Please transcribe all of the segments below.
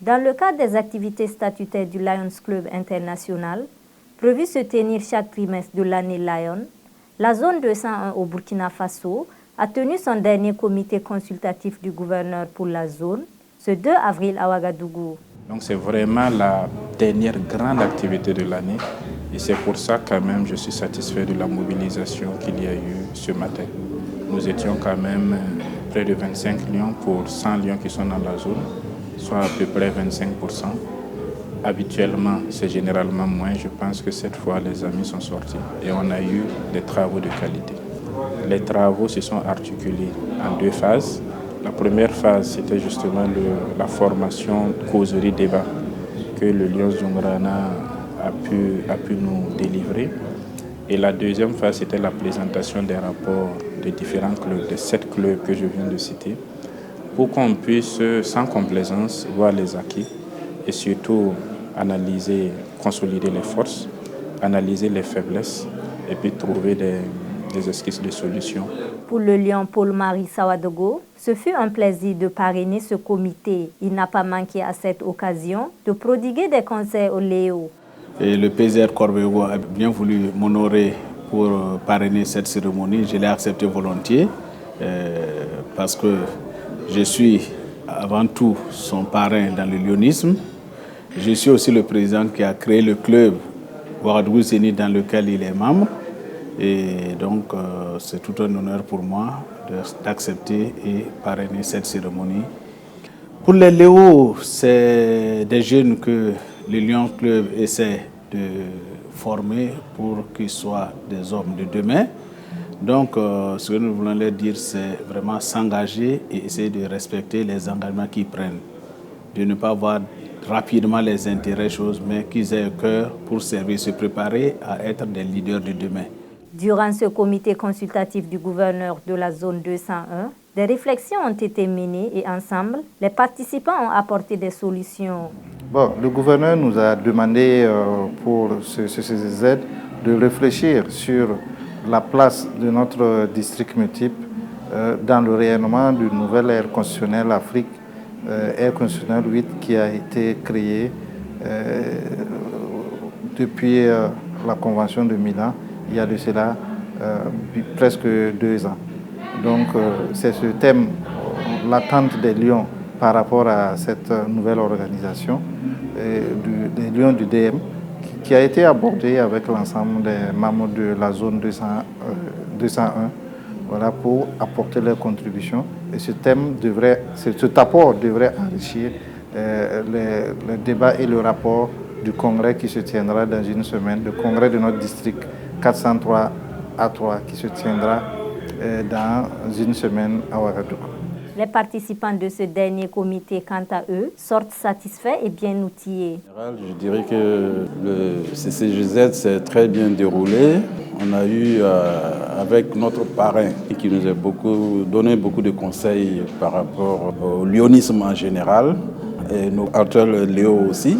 Dans le cadre des activités statutaires du Lions Club International, prévu se tenir chaque trimestre de l'année Lion, la zone 201 au Burkina Faso a tenu son dernier comité consultatif du gouverneur pour la zone ce 2 avril à Ouagadougou. Donc c'est vraiment la dernière grande activité de l'année et c'est pour ça quand même je suis satisfait de la mobilisation qu'il y a eu ce matin. Nous étions quand même près de 25 lions pour 100 lions qui sont dans la zone, soit à peu près 25%. Habituellement, c'est généralement moins. Je pense que cette fois, les amis sont sortis et on a eu des travaux de qualité. Les travaux se sont articulés en deux phases. La première phase, c'était justement la formation causerie-débat que le Lions Djungrana a pu nous délivrer. Et la deuxième phase, c'était la présentation des rapports des différents clubs, des 7 clubs que je viens de citer, pour qu'on puisse, sans complaisance, voir les acquis et surtout analyser, consolider les forces, analyser les faiblesses et puis trouver des esquisses de solutions. Pour le lion Paul-Marie Sawadogo, ce fut un plaisir de parrainer ce comité. Il n'a pas manqué à cette occasion de prodiguer des conseils aux Léo. Et le PZR Corbego a bien voulu m'honorer pour parrainer cette cérémonie. Je l'ai accepté volontiers parce que je suis avant tout son parrain dans le lionisme. Je suis aussi le président qui a créé le club Ouagadougou Zénith dans lequel il est membre. Et donc, c'est tout un honneur pour moi d'accepter et parrainer cette cérémonie. Pour les Léo, c'est des jeunes que le Lion Club essaie de former pour qu'ils soient des hommes de demain. Donc, ce que nous voulons leur dire, c'est vraiment s'engager et essayer de respecter les engagements qu'ils prennent. De ne pas voir rapidement les intérêts choses, mais qu'ils aient un cœur pour servir, se préparer à être des leaders de demain. Durant ce comité consultatif du gouverneur de la zone 201, des réflexions ont été menées et ensemble, les participants ont apporté des solutions. Bon, le gouverneur nous a demandé pour ce CCZ de réfléchir sur la place de notre district multiple dans le rayonnement d'une nouvelle ère constitutionnelle Afrique, ère constitutionnelle 8 qui a été créée depuis la Convention de Milan. Il y a de cela presque 2 ans. Donc c'est ce thème, l'attente des Lions par rapport à cette nouvelle organisation des Lions du DM qui a été abordé avec l'ensemble des membres de la zone 201 voilà, pour apporter leur contribution. Et cet apport devrait enrichir le débat et le rapport du congrès qui se tiendra dans une semaine, le congrès de notre district 403 A3 qui se tiendra dans une semaine à Ouagadougou. Les participants de ce dernier comité, quant à eux, sortent satisfaits et bien outillés. Je dirais que le CCGZ s'est très bien déroulé. On a eu, avec notre parrain, qui nous a donné beaucoup de conseils par rapport au lionisme en général, et nos acteurs Léo aussi,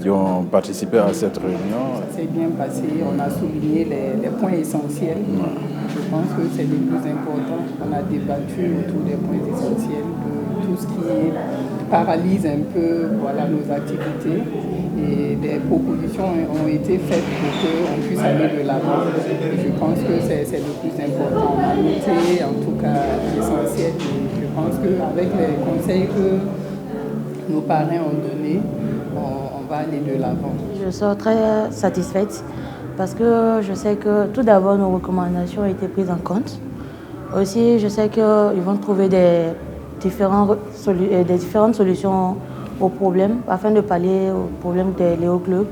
qui ont participé à cette réunion. Ça s'est bien passé, on a souligné les points essentiels. Je pense que c'est le plus important. On a débattu autour des points essentiels, de tout ce qui paralyse un peu nos activités. Et des propositions ont été faites pour qu'on puisse aller de l'avant. Je pense que c'est le plus important. On a noté en tout cas l'essentiel. Je pense qu'avec les conseils que nos parrains ont donnés, on va aller de l'avant. Je sors très satisfaite parce que je sais que tout d'abord nos recommandations ont été prises en compte. Aussi, je sais qu'ils vont trouver des différentes solutions aux problèmes afin de pallier aux problèmes des Léo Club.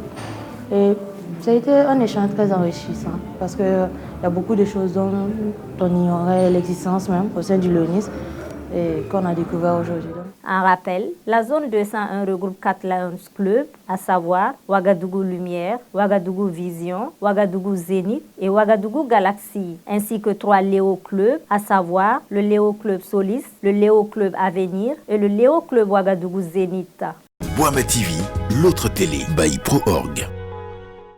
Et ça a été un échange très enrichissant parce qu'il y a beaucoup de choses dont on ignorait l'existence même au sein du léonisme et qu'on a découvert aujourd'hui. En rappel, la zone 201 regroupe 4 Lions Club, à savoir Ouagadougou Lumière, Ouagadougou Vision, Ouagadougou Zénith et Ouagadougou Galaxy, ainsi que 3 Léo Clubs, à savoir le Léo Club Solis, le Léo Club Avenir et le Léo Club Ouagadougou Zénith. Boama TV, l'autre télé by Pro Org.